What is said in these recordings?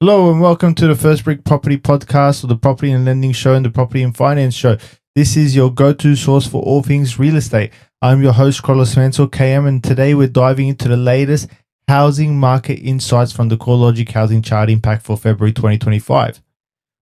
Hello and welcome to the First Brick Property Podcast, or the Property and Lending Show and the Property and Finance Show. This is your go-to source for all things real estate. I'm your host, Kyrillos Mansour, KM, and today we're diving into the latest housing market insights from the CoreLogic Housing Chart Impact for February 2025.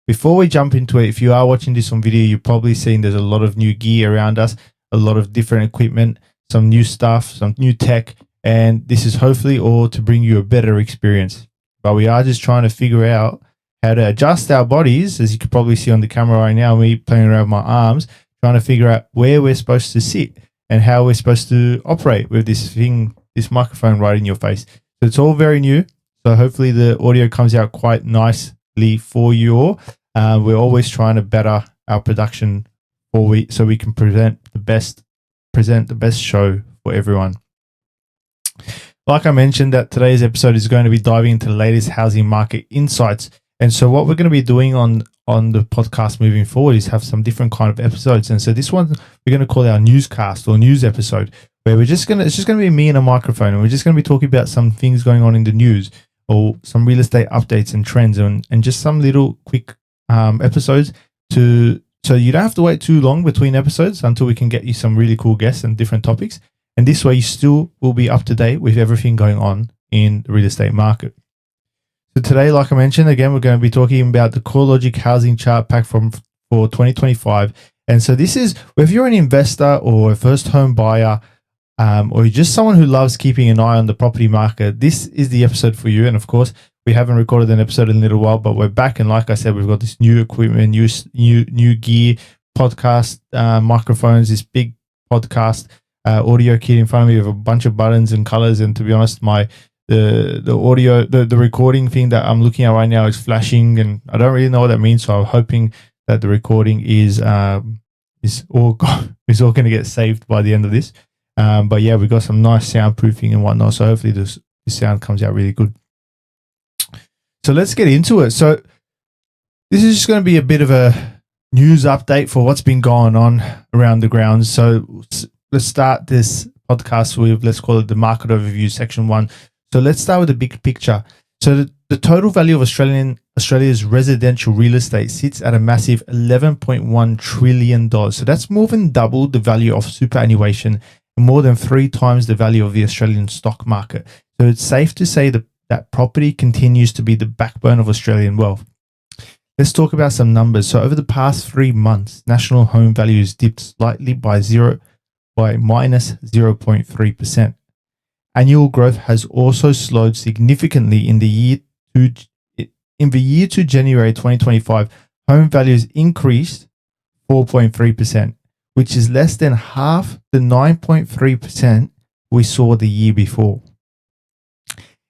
Before we jump into it, if you are watching this on video, you've probably seen there's a lot of new gear around us, a lot of different equipment, some new stuff, some new tech, and this is hopefully all to bring you a better experience. But we are just trying to figure out how to adjust our bodies, as you can probably see on the camera right now, me playing around with my arms, trying to figure out where we're supposed to sit and how we're supposed to operate with this thing, this microphone right in your face. So it's all very new. So hopefully the audio comes out quite nicely for you all. We're always trying to better our production so we can present the best show for everyone. Like I mentioned, that today's episode is going to be diving into the latest housing market insights. And so what we're going to be doing on the podcast moving forward is have some different kind of episodes. And so this one we're going to call our newscast or news episode, where it's just going to be me and a microphone, and we're just going to be talking about some things going on in the news or some real estate updates and trends and just some little quick episodes so you don't have to wait too long between episodes until we can get you some really cool guests and different topics. And this way you still will be up to date with everything going on in the real estate market. So today, like I mentioned, again, we're going to be talking about the CoreLogic Housing Chart Pack for 2025. And so this is, whether you're an investor or a first home buyer, or you're just someone who loves keeping an eye on the property market, this is the episode for you. And of course, we haven't recorded an episode in a little while, but we're back. And like I said, we've got this new equipment, new gear, podcast, microphones, this big podcast audio kit in front of me with a bunch of buttons and colors. And to be honest, the audio, the recording thing that I'm looking at right now is flashing, and I don't really know what that means. So I'm hoping that the recording is all going to get saved by the end of this. But yeah, we've got some nice soundproofing and whatnot. So hopefully this sound comes out really good. So let's get into it. So this is just going to be a bit of a news update for what's been going on around the grounds. So let's start this podcast with, let's call it the market overview, section 1. So let's start with the big picture. So the total value of Australia's residential real estate sits at a massive $11.1 trillion. So that's more than double the value of superannuation and more than 3 times the value of the Australian stock market. So it's safe to say that property continues to be the backbone of Australian wealth. Let's talk about some numbers. So over the past 3 months, national home values dipped slightly by minus 0.3%. Annual growth has also slowed significantly in the year to January 2025. Home values increased 4.3%, which is less than half the 9.3% we saw the year before.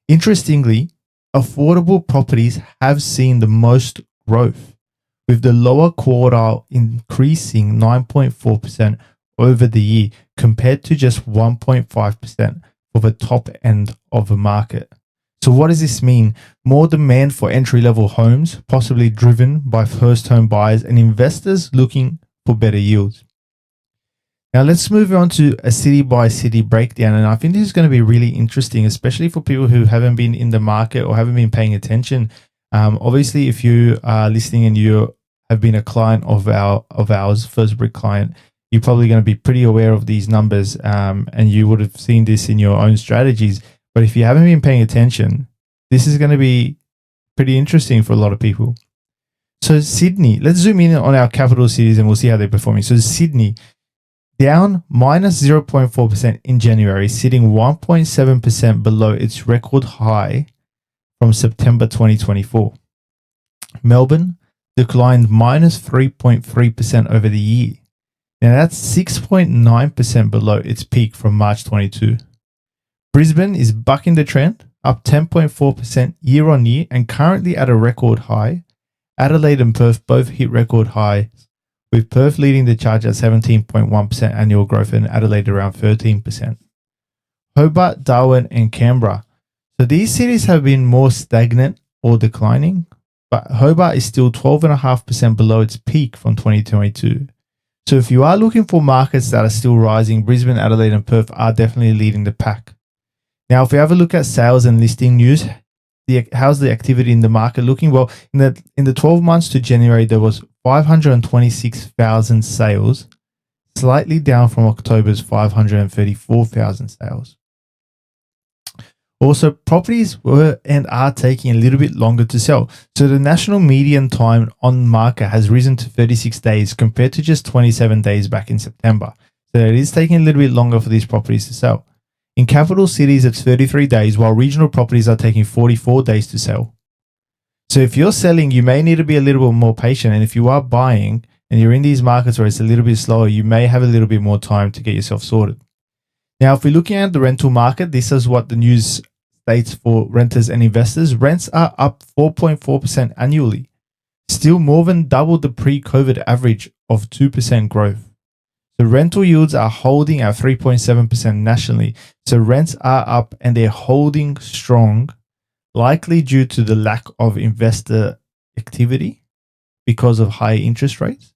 Interestingly, affordable properties have seen the most growth, with the lower quartile increasing 9.4% over the year, compared to just 1.5% for the top end of the market. So what does this mean? More demand for entry-level homes, possibly driven by first home buyers and investors looking for better yields. Now let's move on to a city-by-city breakdown, and I think this is going to be really interesting, especially for people who haven't been in the market or haven't been paying attention. Obviously, if you are listening and you have been a client of ours, First Brick client, you're probably going to be pretty aware of these numbers, and you would have seen this in your own strategies. But if you haven't been paying attention, this is going to be pretty interesting for a lot of people. So Sydney, let's zoom in on our capital cities and we'll see how they're performing. So Sydney, down minus 0.4% in January, sitting 1.7% below its record high from September 2024. Melbourne declined minus 3.3% over the year. Now that's 6.9% below its peak from March 22. Brisbane is bucking the trend, up 10.4% year on year and currently at a record high. Adelaide and Perth both hit record highs, with Perth leading the charge at 17.1% annual growth and Adelaide around 13%. Hobart, Darwin and Canberra. So these cities have been more stagnant or declining, but Hobart is still 12.5% below its peak from 2022. So if you are looking for markets that are still rising, Brisbane, Adelaide and Perth are definitely leading the pack. Now, if we have a look at sales and listing news, how's the activity in the market looking? Well, in the 12 months to January, there was 526,000 sales, slightly down from October's 534,000 sales. Also, properties were and are taking a little bit longer to sell. So the national median time on market has risen to 36 days compared to just 27 days back in September. So it is taking a little bit longer for these properties to sell. In capital cities, it's 33 days, while regional properties are taking 44 days to sell. So if you're selling, you may need to be a little bit more patient. And if you are buying and you're in these markets where it's a little bit slower, you may have a little bit more time to get yourself sorted. Now, if we're looking at the rental market, this is what the news states for renters and investors. Rents are up 4.4% annually, still more than double the pre-COVID average of 2% growth. The rental yields are holding at 3.7% nationally. So rents are up and they're holding strong, likely due to the lack of investor activity because of high interest rates.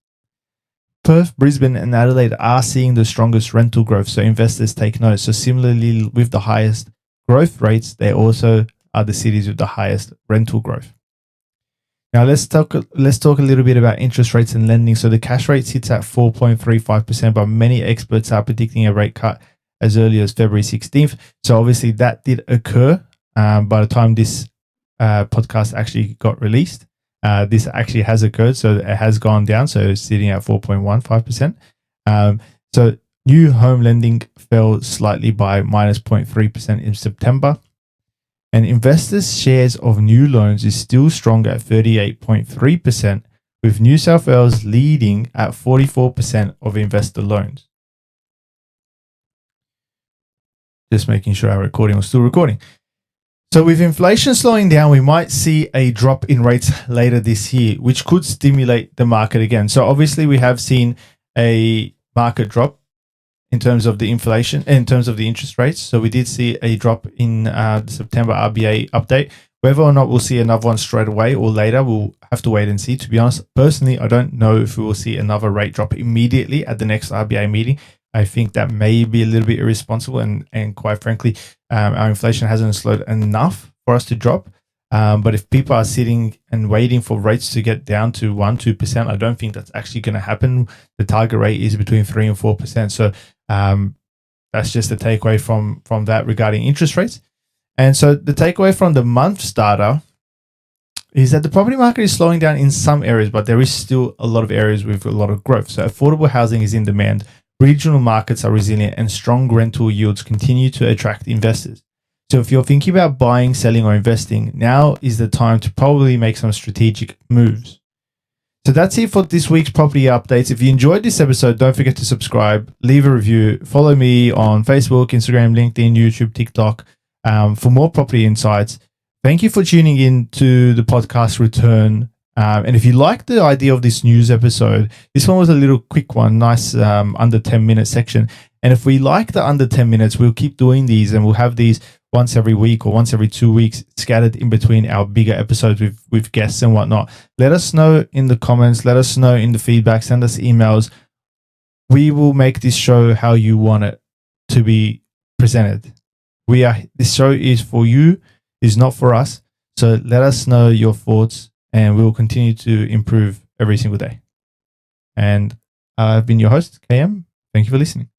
Perth, Brisbane, and Adelaide are seeing the strongest rental growth, so investors take note. So similarly, with the highest growth rates, they also are the cities with the highest rental growth. Now let's talk a little bit about interest rates and lending. So the cash rate sits at 4.35%, but many experts are predicting a rate cut as early as February 16th. So obviously that did occur by the time this podcast actually got released. This actually has occurred, so it has gone down. So it's sitting at 4.15%. So new home lending fell slightly by minus 0.3% in September. And investors' shares of new loans is still strong at 38.3%, with New South Wales leading at 44% of investor loans. Just making sure our recording was still recording. So with inflation slowing down, we might see a drop in rates later this year, which could stimulate the market again. So obviously we have seen a market drop in terms of the inflation, in terms of the interest rates. So we did see a drop in the September RBA update. Whether or not we'll see another one straight away or later, we'll have to wait and see. To be honest, personally, I don't know if we will see another rate drop immediately at the next RBA meeting. I think that may be a little bit irresponsible, and quite frankly, our inflation hasn't slowed enough for us to drop. But if people are sitting and waiting for rates to get down to 1-2%, I don't think that's actually going to happen. The target rate is between 3 and 4%. So that's just the takeaway from that regarding interest rates. And so the takeaway from the month starter is that the property market is slowing down in some areas, but there is still a lot of areas with a lot of growth. So affordable housing is in demand, regional markets are resilient, and strong rental yields continue to attract investors. So if you're thinking about buying, selling, or investing, now is the time to probably make some strategic moves. So that's it for this week's property updates. If you enjoyed this episode, don't forget to subscribe, leave a review, follow me on Facebook, Instagram, LinkedIn, YouTube, TikTok for more property insights. Thank you for tuning in to the podcast return. And if you like the idea of this news episode, this one was a little quick one, nice under 10-minute section. And if we like the under 10 minutes, we'll keep doing these, and we'll have these once every week or once every 2 weeks scattered in between our bigger episodes with guests and whatnot. Let us know in the comments. Let us know in the feedback. Send us emails. We will make this show how you want it to be presented. This show is for you, is not for us. So let us know your thoughts, and we will continue to improve every single day. And I've been your host, KM. Thank you for listening.